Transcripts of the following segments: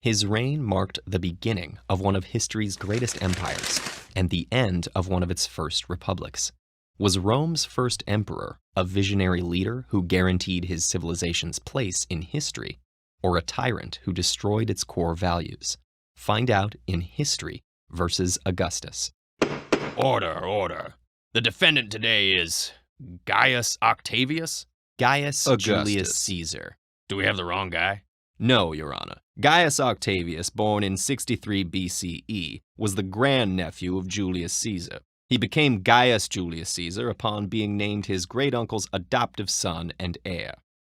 His reign marked the beginning of one of history's greatest empires and the end of one of its first republics. Was Rome's first emperor a visionary leader who guaranteed his civilization's place in history, or a tyrant who destroyed its core values? Find out in History versus Augustus. Order, order. The defendant today is Gaius Octavius? Gaius Augustus. Julius Caesar. Do we have the wrong guy? No, Your Honor. Gaius Octavius, born in 63 BCE, was the grandnephew of Julius Caesar. He became Gaius Julius Caesar upon being named his great-uncle's adoptive son and heir.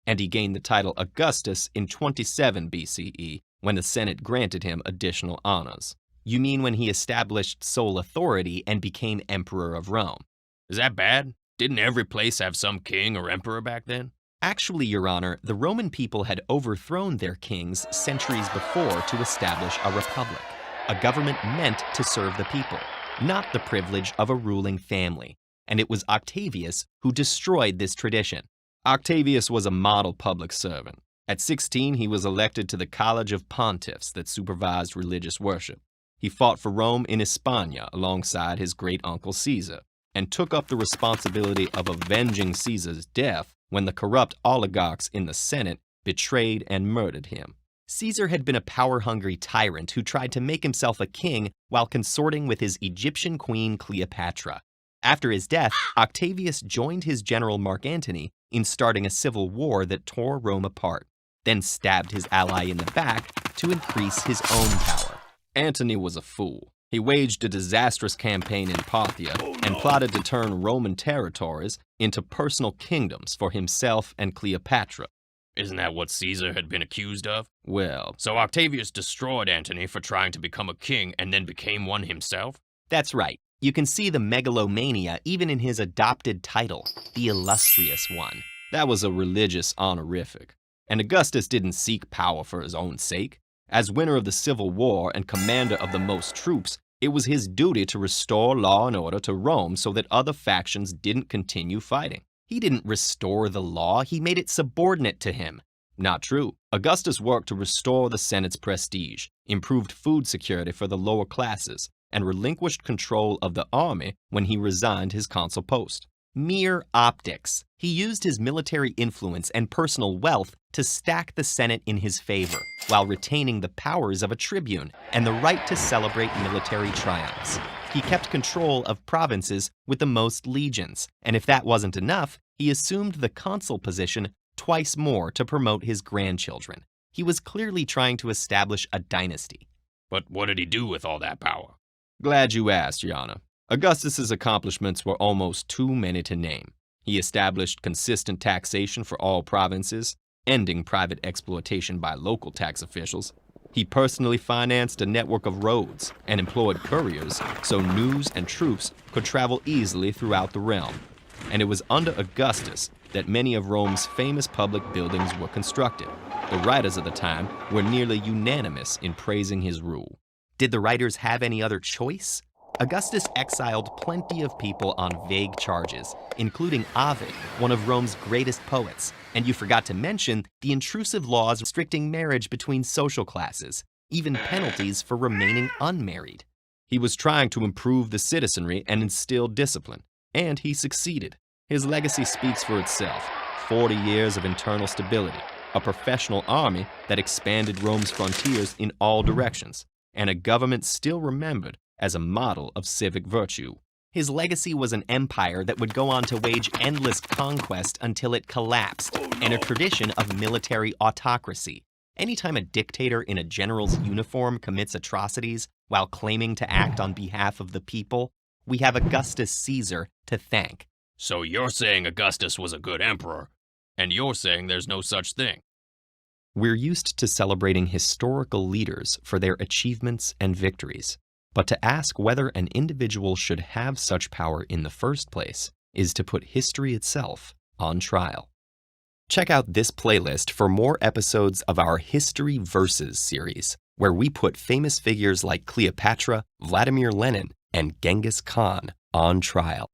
And he gained the title Augustus in 27 BCE, when the Senate granted him additional honors. You mean when he established sole authority and became emperor of Rome? Is that bad? Didn't every place have some king or emperor back then? Actually, Your Honor, the Roman people had overthrown their kings centuries before to establish a republic, a government meant to serve the people, not the privilege of a ruling family. And it was Octavius who destroyed this tradition. Octavius was a model public servant. At 16, he was elected to the College of Pontiffs that supervised religious worship. He fought for Rome in Hispania alongside his great-uncle Caesar, and took up the responsibility of avenging Caesar's death when the corrupt oligarchs in the Senate betrayed and murdered him. Caesar had been a power-hungry tyrant who tried to make himself a king while consorting with his Egyptian queen Cleopatra. After his death, Octavius joined his general Mark Antony in starting a civil war that tore Rome apart, then stabbed his ally in the back to increase his own power. Antony was a fool. He waged a disastrous campaign in Parthia and plotted to turn Roman territories into personal kingdoms for himself and Cleopatra. Isn't that what Caesar had been accused of? Well, So Octavius destroyed Antony for trying to become a king and then became one himself? That's right. You can see the megalomania even in his adopted title, the illustrious one. that was a religious honorific. And Augustus didn't seek power for his own sake. As winner of the Civil War and commander of the most troops, it was his duty to restore law and order to Rome so that other factions didn't continue fighting. He didn't restore the law, he made it subordinate to him. Not true. Augustus worked to restore the Senate's prestige, improved food security for the lower classes, and relinquished control of the army when he resigned his consul post. Mere optics. He used his military influence and personal wealth to stack the Senate in his favor, while retaining the powers of a tribune and the right to celebrate military triumphs. He kept control of provinces with the most legions, and if that wasn't enough, he assumed the consul position twice more to promote his grandchildren. He was clearly trying to establish a dynasty. But what did he do with all that power? Glad you asked, Your Honor. Augustus's accomplishments were almost too many to name. He established consistent taxation for all provinces, ending private exploitation by local tax officials. He personally financed a network of roads and employed couriers so news and troops could travel easily throughout the realm. And it was under Augustus that many of Rome's famous public buildings were constructed. The writers of the time were nearly unanimous in praising his rule. Did the writers have any other choice? Augustus exiled plenty of people on vague charges, including Ovid, one of Rome's greatest poets. And you forgot to mention the intrusive laws restricting marriage between social classes, even penalties for remaining unmarried. He was trying to improve the citizenry and instill discipline, and he succeeded. His legacy speaks for itself. 40 years of internal stability, a professional army that expanded Rome's frontiers in all directions, and a government still remembered as a model of civic virtue. His legacy was an empire that would go on to wage endless conquest until it collapsed, and a tradition of military autocracy. Anytime a dictator in a general's uniform commits atrocities while claiming to act on behalf of the people, we have Augustus Caesar to thank. So you're saying Augustus was a good emperor, and you're saying there's no such thing. We're used to celebrating historical leaders for their achievements and victories. But to ask whether an individual should have such power in the first place is to put history itself on trial. Check out this playlist for more episodes of our History Versus series, where we put famous figures like Cleopatra, Vladimir Lenin, and Genghis Khan on trial.